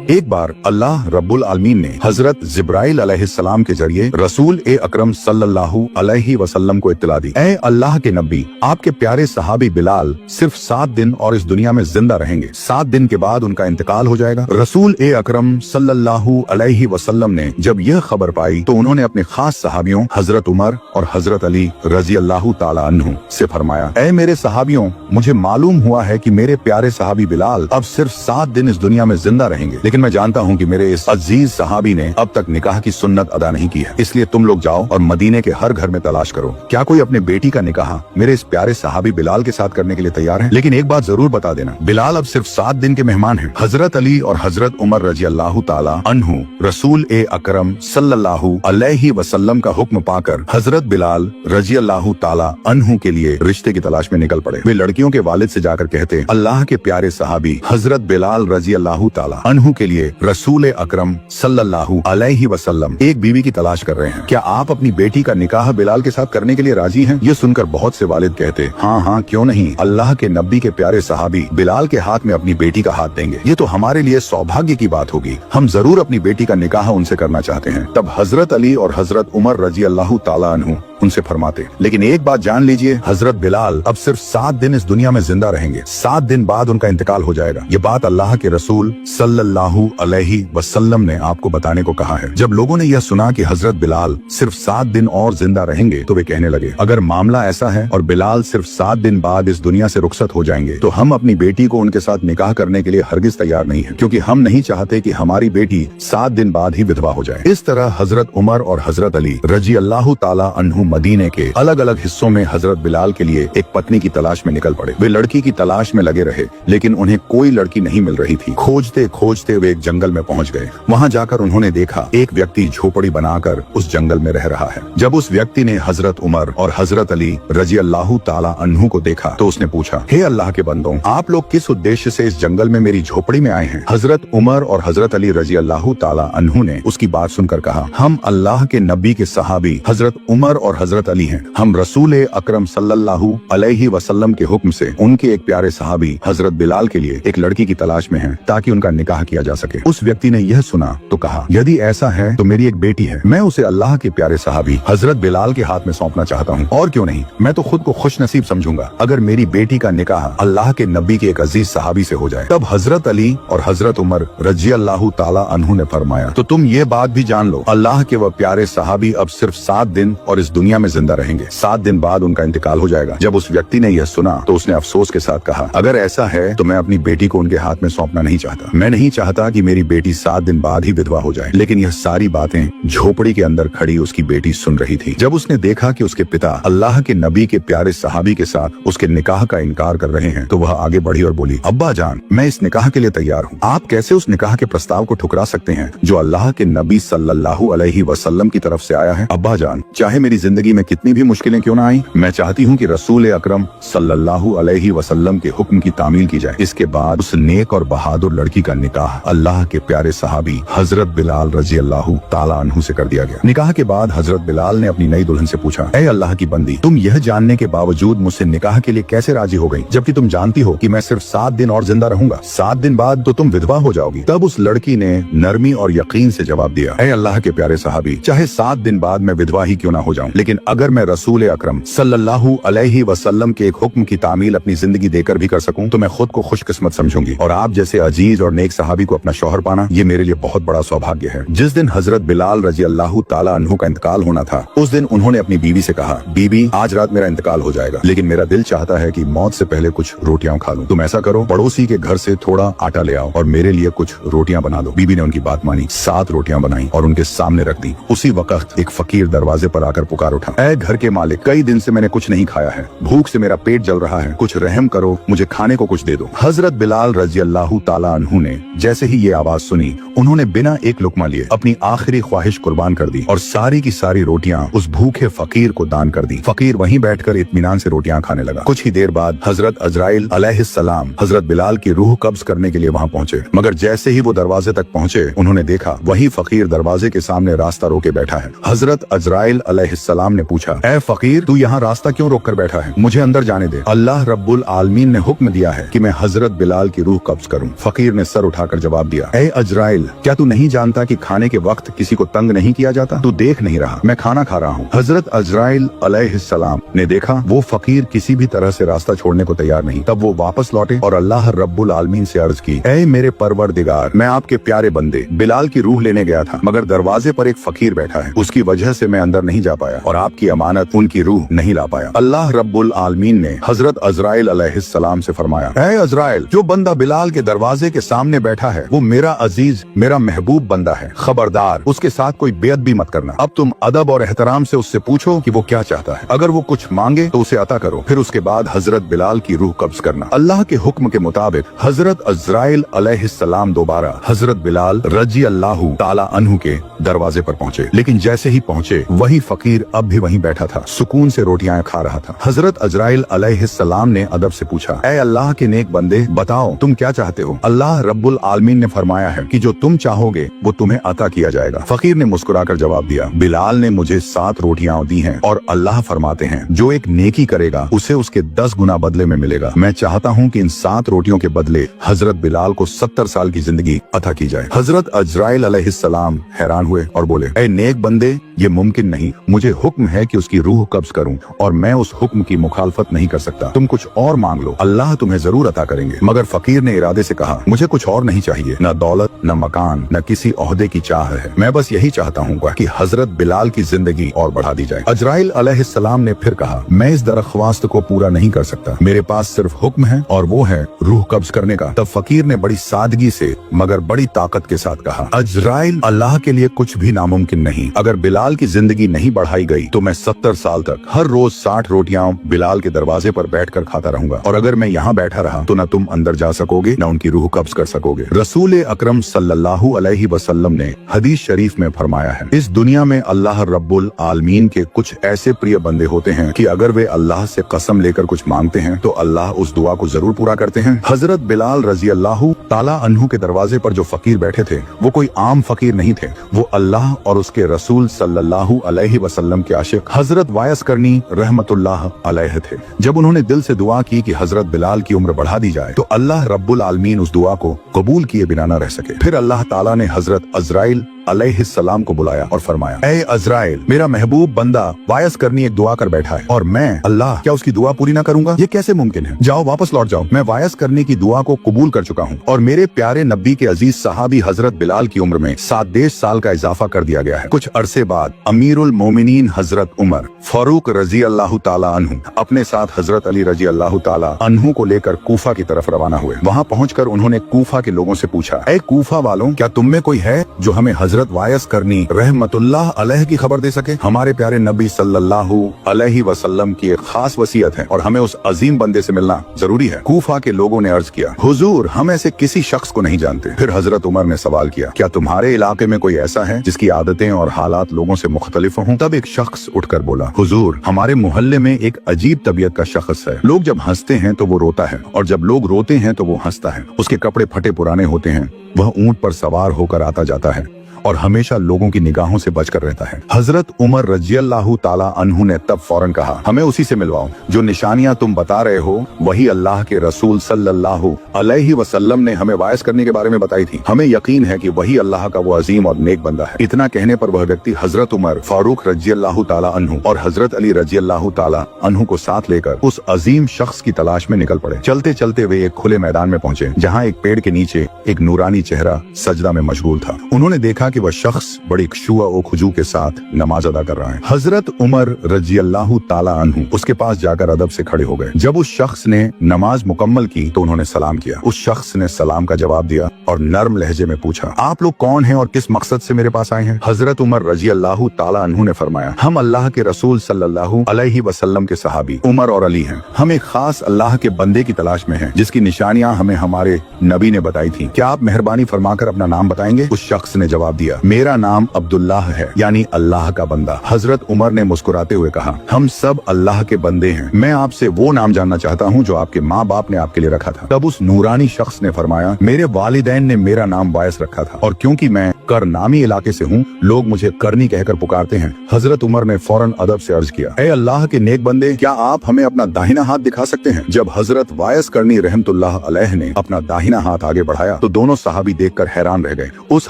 एक बार अल्लाह रब्बुल आलमीन ने हजरत जिब्राइल अलैहिस्सलाम के जरिए रसूल ए अकरम सल्लल्लाहु अलैहि वसल्लम को इत्तला दी, ऐ अल्लाह के नबी, आपके प्यारे सहाबी बिलाल सिर्फ 7 दिन और इस दुनिया में जिंदा रहेंगे। 7 दिन के बाद उनका इंतकाल हो जाएगा। रसूल ए अकरम सल्लल्लाहु अलैहि वसल्लम ने जब यह खबर पाई तो उन्होंने अपने खास सहाबियों हजरत उमर और हजरत अली रजी अल्लाह ताला अन्हु से फरमाया, ऐ मेरे सहाबियों, मुझे मालूम हुआ है कि मेरे प्यारे सहाबी बिलाल अब सिर्फ 7 दिन इस दुनिया में जिंदा रहेंगे, लेकिन मैं जानता हूँ कि मेरे इस अजीज सहाबी ने अब तक निकाह की सुन्नत अदा नहीं की है। इसलिए तुम लोग जाओ और मदीने के हर घर में तलाश करो, क्या कोई अपने बेटी का निकाह मेरे इस प्यारे सहाबी बिलाल के साथ करने के लिए तैयार है। लेकिन एक बात जरूर बता देना, बिलाल अब सिर्फ 7 दिन के मेहमान हैं। हजरत अली और हजरत उमर रजी अल्लाह ताला अन्हु रसूल ए अकरम सल्लल्लाहु अलैहि वसल्लम का हुक्म पाकर हजरत बिलाल रजी अल्लाह ताला अन्हु के लिए रिश्ते की तलाश में निकल पड़े। वे लड़कियों के वालिद से जाकर कहते, अल्लाह के प्यारे सहाबी हजरत बिलाल रजी अल्लाह ताला अन्हु के लिए रसूल अकरम सल्लल्लाहु अलैहि वसल्लम एक बीवी की तलाश कर रहे हैं, क्या आप अपनी बेटी का निकाह बिलाल के साथ करने के लिए राजी हैं? ये सुनकर बहुत से वालिद कहते, हाँ हाँ क्यों नहीं, अल्लाह के नबी के प्यारे सहाबी बिलाल के हाथ में अपनी बेटी का हाथ देंगे, ये तो हमारे लिए सौभाग्य की बात होगी, हम जरूर अपनी बेटी का निकाह उनसे करना चाहते हैं। तब हजरत अली और हजरत उमर रजी अल्लाह ताला अन्हु उनसे फरमाते, लेकिन एक बात जान लीजिए, हजरत बिलाल अब सिर्फ 7 दिन इस दुनिया में जिंदा रहेंगे, 7 दिन बाद उनका इंतकाल हो जाएगा। ये बात अल्लाह के रसूल सल्लल्लाहु अलैहि वसल्लम ने आपको बताने को कहा है। जब लोगों ने यह सुना कि हजरत बिलाल सिर्फ 7 दिन और जिंदा रहेंगे तो वे कहने लगे, अगर मामला ऐसा है और बिलाल सिर्फ 7 दिन बाद इस दुनिया से रुखसत हो जाएंगे तो हम अपनी बेटी को उनके साथ निकाह करने के लिए हरगिज तैयार नहीं है, क्योंकि हम नहीं चाहते कि हमारी बेटी 7 दिन बाद ही विधवा हो जाए। इस तरह हजरत उमर और हजरत अली रजी अल्लाह ताला अन्हु मदीने के अलग अलग हिस्सों में हजरत बिलाल के लिए एक पत्नी की तलाश में निकल पड़े। वे लड़की की तलाश में लगे रहे, लेकिन उन्हें कोई लड़की नहीं मिल रही थी। खोजते खोजते वे एक जंगल में पहुंच गए। वहां जाकर उन्होंने देखा एक व्यक्ति झोपड़ी बनाकर उस जंगल में रह रहा है। जब उस व्यक्ति ने हजरत उमर और हजरत अली रजी अल्लाह ताला अन्हु को देखा तो उसने पूछा, हे अल्लाह के बंदों, आप लोग किस उद्देश्य से इस जंगल में मेरी झोपड़ी में आए हैं? हजरत उमर और हजरत अली रजी अल्लाह ताला अन्हु ने उसकी बात सुनकर कहा, हम अल्लाह के नबी के सहाबी हजरत उमर और हजरत अली हैं। हम रसूल अकरम सल्लल्लाहु अलैहि वसल्लम के हुक्म से उनके एक प्यारे सहाबी हजरत बिलाल के लिए एक लड़की की तलाश में हैं, ताकि उनका निकाह किया जा सके। उस व्यक्ति ने यह सुना तो कहा, यदि ऐसा है तो मेरी एक बेटी है, मैं उसे अल्लाह के प्यारे सहाबी हजरत बिलाल के हाथ में सौंपना चाहता हूँ, और क्यों नहीं, मैं तो खुद को खुश नसीब समझूंगा अगर मेरी बेटी का निकाह अल्लाह के नबी के एक अजीज सहाबी से हो जाए। तब हजरत अली और हजरत उमर रजी अल्लाह ताला अन्हु ने फरमाया, तो तुम ये बात भी जान लो, अल्लाह के वह प्यारे सहाबी अब सिर्फ 7 दिन और इस दुनिया में जिंदा रहेंगे, 7 दिन बाद उनका इंतकाल हो जाएगा। जब उस व्यक्ति ने यह सुना तो उसने अफसोस के साथ कहा, अगर ऐसा है तो मैं अपनी बेटी को उनके हाथ में सौंपना नहीं चाहता। मैं नहीं चाहता कि मेरी बेटी 7 दिन बाद ही विधवा हो जाए। लेकिन यह सारी बातें झोपड़ी के अंदर खड़ी उसकी बेटी सुन रही थी। जब उसने देखा कि उसके पिता अल्लाह के नबी के प्यारे सहाबी के साथ उसके निकाह का इनकार कर रहे हैं तो वह आगे बढ़ी और बोली, अब्बा जान, मैं इस निकाह के लिए तैयार हूँ। आप कैसे उस निकाह के प्रस्ताव को ठुकरा सकते हैं जो अल्लाह के नबी सल्लल्लाहु अलैहि वसल्लम की तरफ से आया है? अब्बा जान, चाहे मेरी जिंदगी में कितनी भी मुश्किलें क्यों न आई, मैं चाहती हूँ कि रसूल अकरम सल्लल्लाहु अलैहि वसल्लम के हुक्म की तामील की जाए। इसके बाद उस नेक और बहादुर लड़की का निकाह अल्लाह के प्यारे सहाबी हजरत बिलाल रजी अल्लाह ताला अन्हु से कर दिया गया। निकाह के बाद हजरत बिलाल ने अपनी नई दुल्हन से पूछा, ऐ अल्लाह की बंदी, तुम यह जानने के बावजूद मुझसे निकाह के लिए कैसे राजी हो गई, जबकि तुम जानती हो कि मैं सिर्फ 7 दिन और जिंदा रहूंगा, 7 दिन बाद तो तुम विधवा हो जाओगी। तब उस लड़की ने नरमी और यकीन से जवाब दिया, ऐ अल्लाह के प्यारे सहाबी, चाहे 7 दिन बाद मैं विधवा ही क्यों ना हो जाऊं, लेकिन अगर मैं रसूल अकरम सल्लल्लाहु अलैहि वसल्लम के एक हुक्म की तामील अपनी जिंदगी देकर भी कर सकूं तो मैं खुद को खुशकिस्मत समझूंगी, और आप जैसे अजीज और नेक सहाबी को अपना शौहर पाना ये मेरे लिए बहुत बड़ा सौभाग्य है। जिस दिन हजरत बिलाल रजी अल्लाह ताला अन्हु का इंतकाल होना था उस दिन उन्होंने अपनी बीवी से कहा, बीबी आज रात मेरा इंतकाल हो जाएगा, लेकिन मेरा दिल चाहता है कि मौत से पहले कुछ रोटियां खा लूं। तुम ऐसा करो, पड़ोसी के घर से थोड़ा आटा ले आओ और मेरे लिए कुछ रोटियां बना दो। बीबी ने उनकी बात मानी, 7 रोटियां बनाई और उनके सामने रख दी। उसी वक्त एक फकीर दरवाजे पर आकर पुकार उठा, ऐ घर के मालिक, कई दिन से मैंने कुछ नहीं खाया है, भूख से मेरा पेट जल रहा है, कुछ रहम करो, मुझे खाने को कुछ दे दो। हजरत बिलाल रजी अल्लाह ताला अन्हु ने जैसे ही ये आवाज सुनी उन्होंने बिना एक लुकमा लिए अपनी आखिरी ख्वाहिश कुर्बान कर दी और सारी की सारी रोटियां उस भूखे फकीर को दान कर दी। फकीर वहीं बैठकर इत्मीनान से रोटियां खाने लगा। कुछ ही देर बाद हजरत अजराइल अलैहिस्सलाम हजरत बिलाल की रूह कब्ज करने के लिए वहां पहुंचे, मगर जैसे ही वो दरवाजे तक पहुंचे उन्होंने देखा वही फकीर दरवाजे के सामने रास्ता रोके बैठा है। हजरत अजराइल अलैहिस्सलाम अलैहिस्सलाम ने पूछा, ए फकीर, तू यहाँ रास्ता क्यों रोक कर बैठा है? मुझे अंदर जाने दे। अल्लाह रब्बुल आलमीन ने हुक्म दिया है कि मैं हजरत बिलाल की रूह कब्ज करूं। फकीर ने सर उठाकर जवाब दिया, ए अजराइल, क्या तू नहीं जानता कि खाने के वक्त किसी को तंग नहीं किया जाता? तू देख नहीं रहा, मैं खाना खा रहा हूँ। हजरत अजराइल अलैहिस्सलाम ने देखा वो फकीर किसी भी तरह से रास्ता छोड़ने को तैयार नहीं। तब वो वापस लौटे और अल्लाह रब्बुल आलमीन से अर्ज की, ए मेरे परवरदिगार, मैं आपके प्यारे बंदे बिलाल की रूह लेने गया था, मगर दरवाजे पर एक फकीर बैठा है, उसकी वजह से मैं अंदर नहीं जा पाया और आपकी अमानत उनकी रूह नहीं ला पाया। अल्लाह रब्बुल आलमीन ने हजरत अजराइल अलैहिस्सलाम से फरमाया, ए अजराइल, जो बंदा बिलाल के दरवाजे के सामने बैठा है वो मेरा अजीज, मेरा महबूब बंदा है। खबरदार, उसके साथ कोई बेअदबी भी मत करना। अब तुम अदब और एहतराम से उससे पूछो कि वो क्या चाहता है। अगर वो कुछ मांगे तो उसे अता करो, फिर उसके बाद हजरत बिलाल की रूह कब्ज करना। अल्लाह के हुक्म के मुताबिक हजरत अजराइल अलैहिस्सलाम दोबारा हजरत बिलाल रजी अल्लाहु ताला अन्हु के दरवाजे पर पहुंचे, लेकिन जैसे ही पहुंचे वही फकीर अब भी वहीं बैठा था, सुकून से रोटियां खा रहा था। हजरत अजराइल अलैहिस्सलाम ने अदब से पूछा, ए अल्लाह के नेक बंदे, बताओ तुम क्या चाहते हो? अल्लाह रब्बुल आलमीन ने फरमाया है कि जो तुम चाहोगे वो तुम्हें अता किया जाएगा। फकीर ने मुस्कुराकर जवाब दिया, बिलाल ने मुझे 7 रोटियां दी हैं और अल्लाह फरमाते हैं जो एक नेकी करेगा उसे उसके 10 गुना बदले में मिलेगा। मैं चाहता हूँ कि इन 7 रोटियों के बदले हजरत बिलाल को 70 साल की जिंदगी अता की जाए। हजरत अजराइल अलैहिस्सलाम हैरान हुए और बोले, ए नेक बंदे, ये मुमकिन नहीं, मुझे हुक्म है कि उसकी रूह कब्ज करूं और मैं उस हुक्म की मुखालफत नहीं कर सकता। तुम कुछ और मांग लो, अल्लाह तुम्हें जरूर अता करेंगे। मगर फकीर ने इरादे से कहा, मुझे कुछ और नहीं चाहिए, न दौलत, न मकान, न किसी ओहदे की चाह है। मैं बस यही चाहता हूँ कि हजरत बिलाल की जिंदगी और बढ़ा दी जाए। अजराइल अलैहिस्सलाम ने फिर कहा, मैं इस दरख्वास्त को पूरा नहीं कर सकता, मेरे पास सिर्फ हुक्म है और वो है रूह कब्ज करने का। तब फकीर ने बड़ी सादगी से मगर बड़ी ताकत के साथ कहा, अजराइल, अल्लाह के लिए कुछ भी नामुमकिन नहीं। अगर बिलाल की जिंदगी नहीं बढ़ाई गई तो मैं 70 साल तक हर रोज 60 रोटियां बिलाल के दरवाजे पर बैठकर खाता रहूंगा, और अगर मैं यहाँ बैठा रहा तो न तुम अंदर जा सकोगे न उनकी रूह कब्ज कर सकोगे। रसूल अकरम सल्लल्लाहु अलैहि वसल्लम ने हदीस शरीफ में फरमाया है, इस दुनिया में अल्लाह रब्बुल आलमीन के कुछ ऐसे प्रिय बंदे होते हैं कि अगर वे अल्लाह से कसम लेकर कुछ मांगते हैं तो अल्लाह उस दुआ को जरूर पूरा करते हैं। हजरत बिलाल रजी अल्लाहु ताला अन्हु के दरवाजे पर जो फकीर बैठे थे वो कोई आम फकीर नहीं थे, वो अल्लाह और उसके रसूल सल्लल्लाहु अलैहि वसल्लम के आशिक हजरत वायस करनी रहमतुल्लाह अलैह थे। जब उन्होंने दिल से दुआ की कि हजरत बिलाल की उम्र बढ़ा दी जाए तो अल्लाह रब्बुल आलमीन उस दुआ को कबूल किए बिना न रह सके। फिर अल्लाह ताला ने हजरत अजराइल अलैहिस्सलाम को बुलाया और फरमाया, ए अजराइल, मेरा महबूब बंदा वायस करनी एक दुआ कर बैठा है और मैं अल्लाह क्या उसकी दुआ पूरी ना करूंगा? ये कैसे मुमकिन है? जाओ वापस लौट जाओ, मैं वायस करने की दुआ को कबूल कर चुका हूँ और मेरे प्यारे नबी के अजीज सहाबी हजरत बिलाल की उम्र में 7 साल का इजाफा कर दिया गया है। कुछ अरसे बाद अमीरुल मोमिनीन हजरत उमर फारूक रजी अल्लाह ताला अन्हु अपने साथ हजरत अली रजी अल्लाह ताला अन्हु को लेकर कूफा की तरफ रवाना हुए। वहाँ पहुँचकर उन्होंने कूफा के लोगों से पूछा, ए कूफा वालों, क्या तुम में कोई है जो हमें हजरत वायस करनी रहमतुल्लाह अलैह की खबर दे सके? हमारे प्यारे नबी सल्लल्लाहु अलैहि वसल्लम की एक खास वसीयत है और हमें उस अजीम बंदे से मिलना जरूरी है। कूफा के लोगों ने अर्ज किया, हुजूर, हम ऐसे किसी शख्स को नहीं जानते। फिर हजरत उमर ने सवाल किया, क्या तुम्हारे इलाके में कोई ऐसा है जिसकी आदतें और हालात लोगों से मुख्तलिफ हों? तब एक शख्स उठकर बोला, हुजूर, हमारे मोहल्ले में एक अजीब तबीयत का शख्स है। लोग जब हंसते हैं तो वो रोता है और जब लोग रोते हैं तो वो हंसता है। उसके कपड़े फटे पुराने होते हैं, वह ऊंट पर सवार होकर आता जाता है और हमेशा लोगों की निगाहों से बचकर रहता है। हजरत उमर रज़ियल्लाहु ताला अन्हु ने तब फौरन कहा, हमें उसी से मिलवाओ। जो निशानियां तुम बता रहे हो वही अल्लाह के रसूल सल्लल्लाहु अलैहि वसल्लम ने हमें वायस करने के बारे में बताई थी। हमें यकीन है कि वही अल्लाह का वो अजीम और नेक बंदा है। इतना कहने पर वह व्यक्ति हजरत उमर फारूक रज़ियल्लाहु ताला अन्हु और हजरत अली रज़ियल्लाहु ताला अन्हु को साथ लेकर उस अजीम शख्स की तलाश में निकल पड़े। चलते चलते वे एक खुले मैदान में पहुंचे जहाँ एक पेड़ के नीचे एक नूरानी चेहरा सजदा में मशगूल था। उन्होंने देखा कि वह शख्स बड़ी खुशूआ और खुजू के साथ नमाज अदा कर रहा है। हजरत उमर रज़ियल्लाहु ताला अन्हु उसके पास जाकर अदब से खड़े हो गए। जब उस शख्स ने नमाज मुकम्मल की तो उन्होंने सलाम किया। उस शख्स ने सलाम का जवाब दिया और नर्म लहजे में पूछा, आप लोग कौन हैं और किस मकसद से मेरे पास आए हैं? हजरत उमर रज़ियल्लाहु ताला अन्हु ने फरमाया, हम अल्लाह के रसूल सल्लल्लाहु अलैहि वसल्लम के सहाबी उमर और अली हैं। हम एक खास अल्लाह के बंदे की तलाश में हैं जिसकी निशानियां हमें हमारे नबी ने बताई थी। क्या आप मेहरबानी फरमाकर अपना नाम बताएंगे? उस शख्स ने जवाब दिया, मेरा नाम अब्दुल्लाह है, यानी अल्लाह का बंदा। हजरत उमर ने मुस्कुराते हुए कहा, हम सब अल्लाह के बंदे हैं। मैं आपसे वो नाम जानना चाहता हूँ जो आपके माँ बाप ने आपके लिए रखा था। तब उस नूरानी शख्स ने फरमाया, मेरे वालिदैन ने मेरा नाम वायस रखा था और क्योंकि मैं कर नामी इलाके से हूँ, लोग मुझे करनी कहकर पुकारते हैं। हजरत उमर ने फौरन अदब से अर्ज किया, ए अल्लाह के नेक बंदे, क्या आप हमें अपना दाहिना हाथ दिखा सकते हैं? जब हजरत वायस करनी रहमतुल्लाह अलैह ने अपना दाहिना हाथ आगे बढ़ाया तो दोनों सहाबी देखकर हैरान रह गए। उस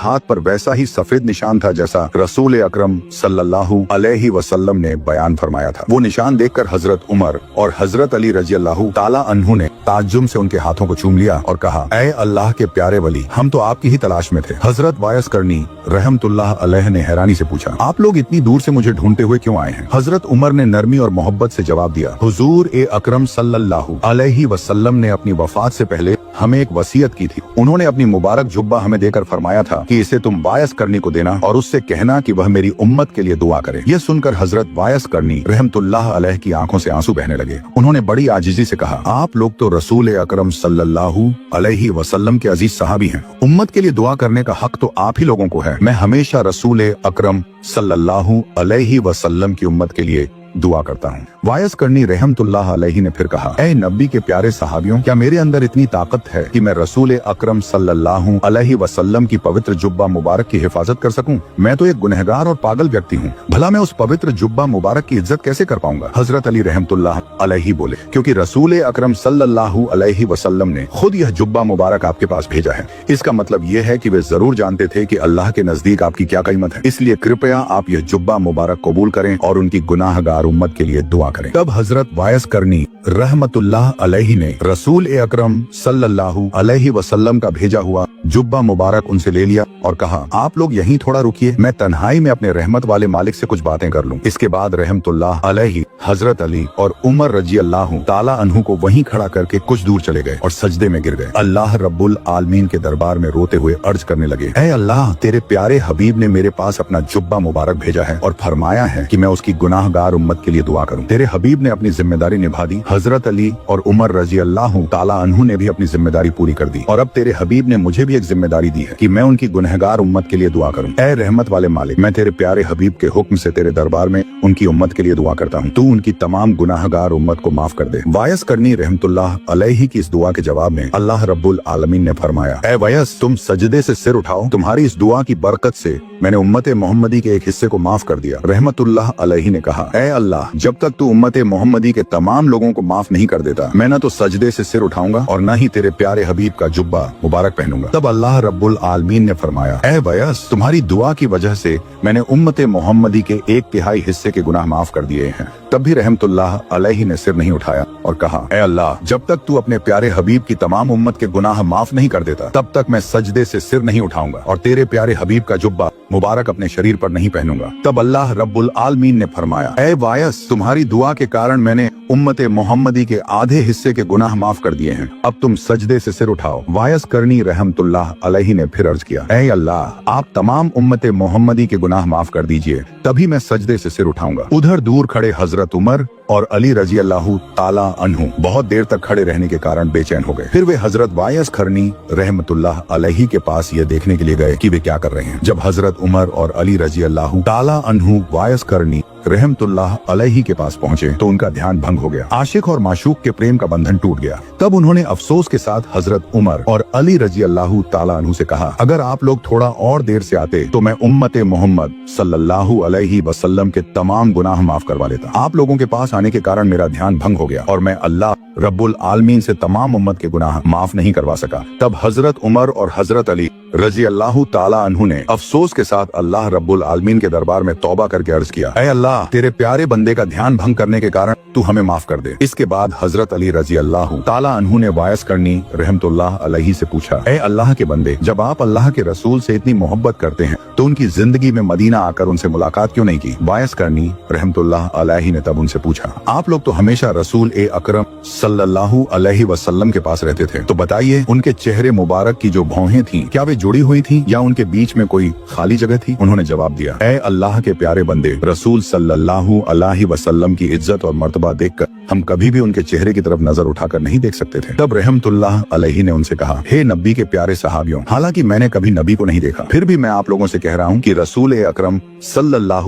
हाथ पर वैसा ही सफेद निशान था जैसा रसूल अकरम सल्लल्लाहु अलैहि वसल्लम ने बयान फरमाया था। वो निशान देखकर हजरत उमर और हजरत अली रजी अल्लाहु ताला अन्हु ने ताज्जुब से उनके हाथों को चूम लिया और कहा, ऐ अल्लाह के प्यारे वली, हम तो आपकी ही तलाश में थे। हजरत वायस करनी रहमतुल्लाह अलैह ने हैरानी से पूछा, आप लोग इतनी दूर से मुझे ढूंढते हुए क्यों आए हैं? हजरत उमर ने नरमी और मोहब्बत से जवाब दिया, हुजूर ए अकरम सल्लल्लाहु अलैहि वसल्लम ने अपनी वफात से पहले हमें एक वसीयत की थी। उन्होंने अपनी मुबारक जुब्बा हमें देकर फरमाया था कि इसे तुम वायस करनी को देना और उससे कहना कि वह मेरी उम्मत के लिए दुआ करे। यह सुनकर हजरत वायस करनी रहमतुल्लाह अलैह की आंखों से आंसू बहने लगे। उन्होंने बड़ी आजिजी से कहा, आप लोग तो रसूल अकरम सल्लल्लाहु अलैहि वसल्लम के अजीज सहाबी हैं। उम्मत के लिए दुआ करने का हक तो आप ही लोगों को है। मैं हमेशा रसूल अकरम सल्लल्लाहु अलैहि वसल्लम की उम्मत के लिए दुआ करता हूँ। वायस करनी रहमतुल्लाह अलैहि ने फिर कहा, ऐ नबी के प्यारे सहाबियों, क्या मेरे अंदर इतनी ताकत है कि मैं रसूल अकरम सल्लल्लाहु अलैहि वसल्लम की पवित्र जुब्बा मुबारक की हिफाजत कर सकूं? मैं तो एक गुनहगार और पागल व्यक्ति हूँ, भला मैं उस पवित्र जुब्बा मुबारक की इज्जत कैसे कर पाऊंगा? हजरत अली रहमतुल्लाह अलैहि बोले, क्योंकि रसूल अकरम सल्लल्लाहु अलैहि वसल्लम ने खुद यह जुब्बा मुबारक आपके पास भेजा है। इसका मतलब यह है कि वे जरूर जानते थे कि अल्लाह के नजदीक आपकी क्या कीमत है, इसलिए कृपया आप यह जुब्बा मुबारक कबूल करें और उनकी गुनाहगार उम्मत के लिए दुआ करें। तब हजरत वायस करनी रहमतुल्लाह अलैहि ने रसूल अकरम सल्लल्लाहु अलैहि वसल्लम का भेजा हुआ जुब्बा मुबारक उनसे ले लिया और कहा, आप लोग यहीं थोड़ा रुकिए, मैं तन्हाई में अपने रहमत वाले मालिक से कुछ बातें कर लूं। इसके बाद रहमतुल्लाह अलैहि हजरत अली और उमर रजी अल्लाहु ताला अन्हु को वहीं खड़ा करके कुछ दूर चले गए और सजदे में गिर गए। अल्लाह रब्बुल आलमीन के दरबार में रोते हुए अर्ज करने लगे, ऐ अल्लाह, तेरे प्यारे हबीब ने मेरे पास अपना जुब्बा मुबारक भेजा है और फरमाया है कि मैं उसकी गुनाहगार उम्मत के लिए दुआ करूं। तेरे हबीब ने अपनी जिम्मेदारी निभा दी। हजरत अली और उमर रजी अल्लाहु ताला अन्हु ने भी अपनी जिम्मेदारी पूरी कर दी और अब तेरे हबीब ने मुझे भी एक जिम्मेदारी दी है कि मैं उनकी गुनहगार उम्मत के लिए दुआ करूं। ऐ रहमत वाले मालिक, मैं तेरे प्यारे हबीब के हुक्म से तेरे दरबार में उनकी उम्मत के लिए दुआ करता हूं, तू उनकी तमाम गुनाहगार उम्मत को माफ कर दे। वायस करनी रहमतुल्लाह अलैहि की इस दुआ के जवाब में अल्लाह रब्बुल आलमीन ने फरमाया, ऐ वायस, तुम सजदे से सिर उठाओ, तुम्हारी इस दुआ की बरकत से मैंने उम्मत मोहम्मदी के एक हिस्से को माफ कर दिया। रहमतुल्लाह अलैहि ने कहा, ऐ अल्लाह, जब तक तू उम्मत मोहम्मदी के तमाम लोगों को माफ नहीं कर देता, मैं न तो सजदे से सिर उठाऊंगा और न ही तेरे प्यारे हबीब का जुब्बा मुबारक पहनूंगा। तब अल्लाह रब्बुल आलमीन ने फरमाया, ऐ वायस, तुम्हारी दुआ की वजह से मैंने उम्मत मोहम्मदी के 1/3 हिस्से के गुनाह माफ कर दिए हैं। तब भी रहमतुल्लाह अलैहि ने सिर नहीं उठाया और कहा, ऐ अल्लाह, जब तक तू अपने प्यारे हबीब की तमाम उम्मत के गुनाह माफ नहीं कर देता, तब तक मैं सजदे से सिर नहीं उठाऊंगा और तेरे प्यारे हबीब का जुब्बा मुबारक अपने शरीर पर नहीं पहनूंगा। तब अल्लाह रब्बुल आलमीन ने फरमाया, ऐ वायस, तुम्हारी दुआ के कारण मैंने उम्मत मोहम्मदी के आधे हिस्से के गुनाह माफ कर दिए हैं, अब तुम सजदे से सिर उठाओ। वायस करनी रहमतुल्लाह अलैहि ने फिर अर्ज किया, ऐ अल्लाह, आप तमाम उम्मत मोहम्मदी के गुनाह माफ कर दीजिए, तभी मैं सजदे से सिर उठाऊंगा। उधर दूर खड़े हजरत उमर और अली रजी अल्लाहु ताला अन्हु बहुत देर तक खड़े रहने के कारण बेचैन हो गए। फिर वे हजरत वायस करनी रहमतुल्लाह अलैहि के पास ये देखने के लिए गए कि वे क्या कर रहे हैं। जब हजरत उमर और अली रजी अल्लाहु ताला अन्हु वायस करनी रहमतुल्लाह अलैहि के पास पहुंचे तो उनका ध्यान भंग हो गया। आशिक और माशूक के प्रेम का बंधन टूट गया। तब उन्होंने अफसोस के साथ हजरत उमर और अली रजी अल्लाहु ताला अन्हु से कहा, अगर आप लोग थोड़ा और देर से आते तो मैं उम्मत मोहम्मद सल्लल्लाहु अलैहि वसल्लम के तमाम गुनाह माफ करवा लेता। आप लोगों के पास आने के कारण मेरा ध्यान भंग हो गया और मैं अल्लाह रब्बुल आलमीन से तमाम उम्मत के गुनाह माफ नहीं करवा सका। तब हजरत उमर और हजरत अली रजी अल्लाहु ताला अन्हु ने अफसोस के साथ अल्लाह रब्बुल आलमीन के दरबार में तौबा करके अर्ज किया, ऐ अल्लाह, तेरे प्यारे बंदे का ध्यान भंग करने के कारण तू हमें माफ कर दे। इसके बाद हजरत अली रजी अल्लाहु ताला अन्हु ने वायस करनी रहमतुल्लाह अलैहि से पूछा, ऐ अल्लाह के बंदे, जब आप अल्लाह के रसूल से इतनी मोहब्बत करते हैं तो उनकी जिंदगी में मदीना आकर उनसे मुलाकात क्यों नहीं की? वायस करनी रहमतुल्लाह अलैहि ने तब उनसे पूछा, आप लोग तो हमेशा रसूल अकरम सल्लल्लाहु अलैहि वसल्लम के पास रहते थे, तो बताइए उनके चेहरे मुबारक की जो भौहें थीं, क्या वे जुड़ी हुई थीं या उनके बीच में कोई खाली जगह थी? उन्होंने जवाब दिया, ऐ अल्लाह के प्यारे बंदे, रसूल सल्लल्लाहु अलैहि वसल्लम की इज्जत और मर्तबा देखकर हम कभी भी उनके चेहरे की तरफ नजर उठाकर नहीं देख सकते थे। तब रहमतुल्लाह अलैहि ने उनसे कहा, हे नबी के प्यारे सहाबियों, हालांकि मैंने कभी नबी को नहीं देखा, फिर भी मैं आप लोगों से कह रहा हूँ कि रसूल अकरम सल्लल्लाहु